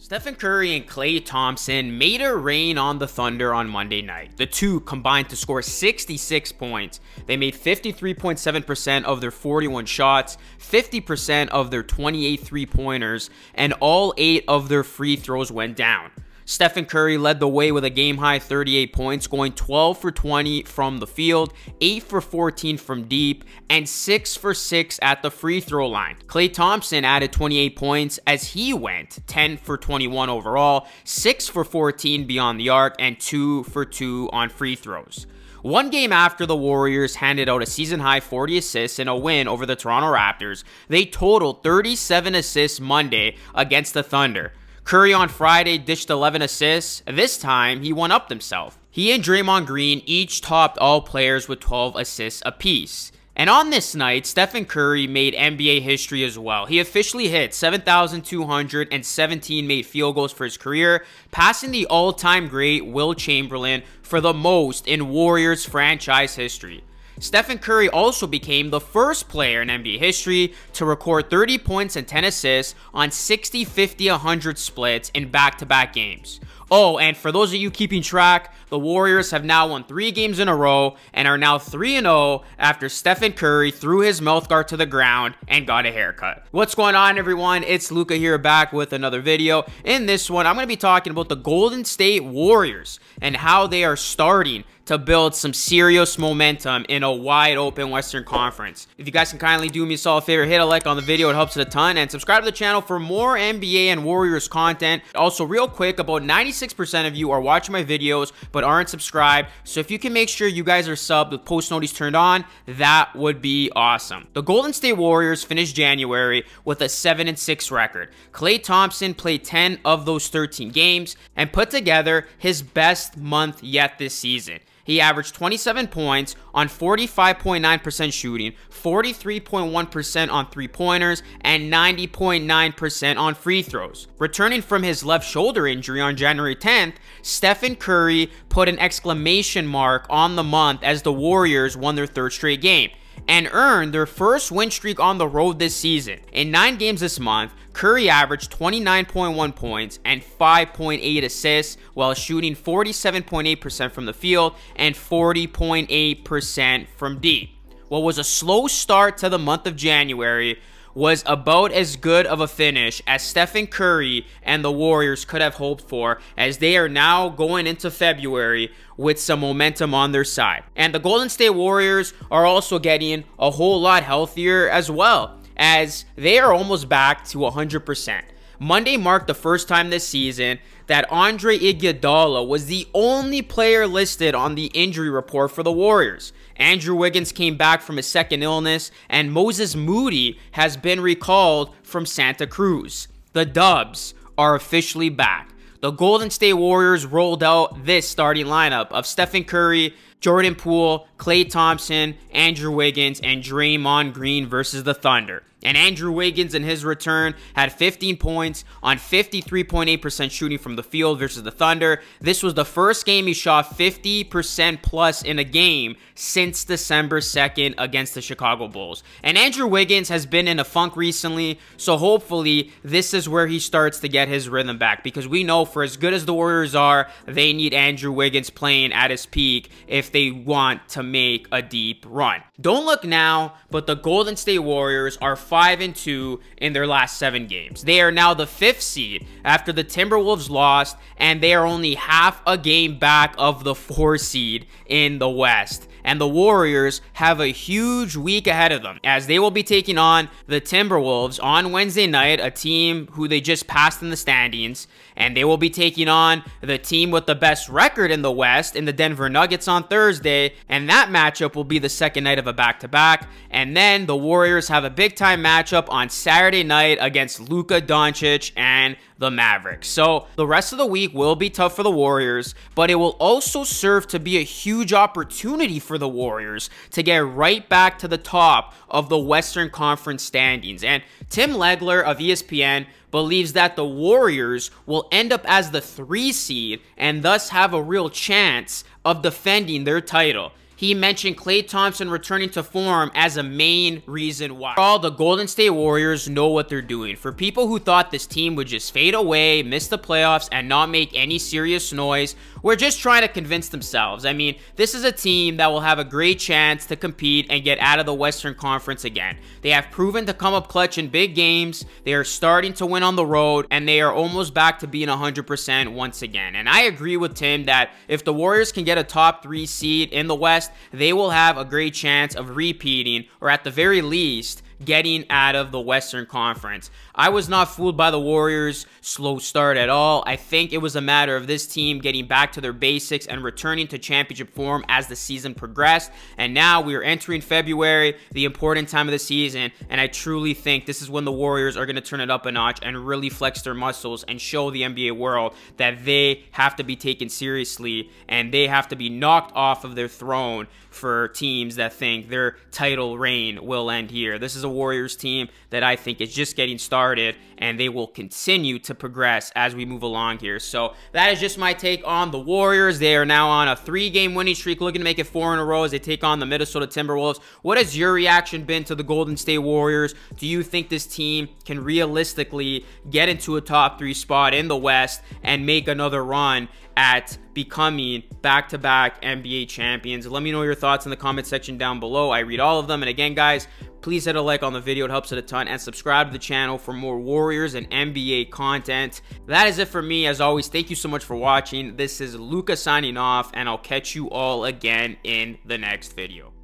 Stephen Curry and Klay Thompson made it rain on the Thunder on Monday night. The two combined to score 66 points. They made 53.7% of their 41 shots, 50% of their 28 three-pointers, and all 8 of their free throws went down. Stephen Curry led the way with a game-high 38 points, going 12 for 20 from the field, 8 for 14 from deep, and 6 for 6 at the free throw line. Klay Thompson added 28 points as he went 10 for 21 overall, 6 for 14 beyond the arc, and 2 for 2 on free throws. One game after the Warriors handed out a season-high 40 assists in a win over the Toronto Raptors, they totaled 37 assists Monday against the Thunder. Curry on Friday dished 11 assists. This time, he one-upped himself. He and Draymond Green each topped all players with 12 assists apiece. And on this night, Stephen Curry made NBA history as well. He officially hit 7,217 made field goals for his career, passing the all-time great Wilt Chamberlain for the most in Warriors franchise history. Stephen Curry also became the first player in NBA history to record 30 points and 10 assists on 60, 50, 100 splits in back-to-back games. Oh, and for those of you keeping track, the Warriors have now won 3 games in a row and are now 3-0 after Stephen Curry threw his mouthguard to the ground and got a haircut. What's going on, everyone? It's Luca here, back with another video. In this one, I'm going to be talking about the Golden State Warriors and how they are starting to build some serious momentum in a wide open Western Conference. If you guys can kindly do me a solid favor, hit a like on the video, it helps it a ton, and subscribe to the channel for more NBA and Warriors content. Also, real quick, about 96% of you are watching my videos but aren't subscribed, so if you can make sure you guys are subbed with post notifications turned on, that would be awesome. The Golden State Warriors finished January with a 7-6 record. Klay Thompson played 10 of those 13 games and put together his best month yet this season. He averaged 27 points on 45.9% shooting, 43.1% on three-pointers, and 90.9% on free throws. Returning from his left shoulder injury on January 10th, Stephen Curry put an exclamation mark on the month as the Warriors won their 3rd straight game and earned their first win streak on the road this season. In 9 games this month, Curry averaged 29.1 points and 5.8 assists while shooting 47.8% from the field and 40.8% from deep. What was a slow start to the month of January was about as good of a finish as Stephen Curry and the Warriors could have hoped for, as they are now going into February with some momentum on their side. And the Golden State Warriors are also getting a whole lot healthier as well, as they are almost back to 100%. Monday marked the first time this season that Andre Iguodala was the only player listed on the injury report for the Warriors. Andrew Wiggins came back from his second illness, and Moses Moody has been recalled from Santa Cruz. The Dubs are officially back. The Golden State Warriors rolled out this starting lineup of Stephen Curry, Jordan Poole, Klay Thompson, Andrew Wiggins, and Draymond Green versus the Thunder. And Andrew Wiggins in his return had 15 points on 53.8% shooting from the field versus the Thunder. This was the first game he shot 50% plus in a game since December 2nd against the Chicago Bulls. And Andrew Wiggins has been in a funk recently, so hopefully this is where he starts to get his rhythm back, because we know for as good as the Warriors are, they need Andrew Wiggins playing at his peak if they want to make a deep run. Don't look now, but the Golden State Warriors are 5-2 in their last 7 games. They are now the 5th seed after the Timberwolves lost, and they are only half a game back of the 4 seed in the West. And the Warriors have a huge week ahead of them, as they will be taking on the Timberwolves on Wednesday night, a team who they just passed in the standings, and they will be taking on the team with the best record in the West in the Denver Nuggets on Thursday, and that matchup will be the second night of a back-to-back. And then the Warriors have a big-time matchup on Saturday night against Luka Doncic and the Mavericks. So the rest of the week will be tough for the Warriors, but it will also serve to be a huge opportunity for the Warriors to get right back to the top of the Western Conference standings. And Tim Legler of ESPN believes that the Warriors will end up as the 3 seed and thus have a real chance of defending their title. He mentioned Klay Thompson returning to form as a main reason why. All the Golden State Warriors know what they're doing. For people who thought this team would just fade away, miss the playoffs, and not make any serious noise, we're just trying to convince themselves. I mean, this is a team that will have a great chance to compete and get out of the Western Conference again. They have proven to come up clutch in big games, they are starting to win on the road, and they are almost back to being 100% once again. And I agree with Tim that if the Warriors can get a top 3 seed in the West, they will have a great chance of repeating, or at the very least, getting out of the Western Conference. I was not fooled by the Warriors' slow start at all. I think it was a matter of this team getting back to their basics and returning to championship form as the season progressed. And now we are entering February, the important time of the season, and I truly think this is when the Warriors are going to turn it up a notch and really flex their muscles and show the NBA world that they have to be taken seriously and they have to be knocked off of their throne for teams that think their title reign will end here. This is a Warriors team that I think is just getting started, and they will continue to progress as we move along here. So that is just my take on the Warriors. They are now on a 3-game winning streak, looking to make it 4 in a row as they take on the Minnesota Timberwolves. What has your reaction been to the Golden State Warriors? Do you think this team can realistically get into a top 3 spot in the West and make another run at becoming back-to-back NBA champions? Let me know your thoughts in the comment section down below. I read all of them. And again, guys, please hit a like on the video. It helps it a ton. And subscribe to the channel for more Warriors and NBA content. That is it for me. As always, thank you so much for watching. This is Luka signing off, and I'll catch you all again in the next video.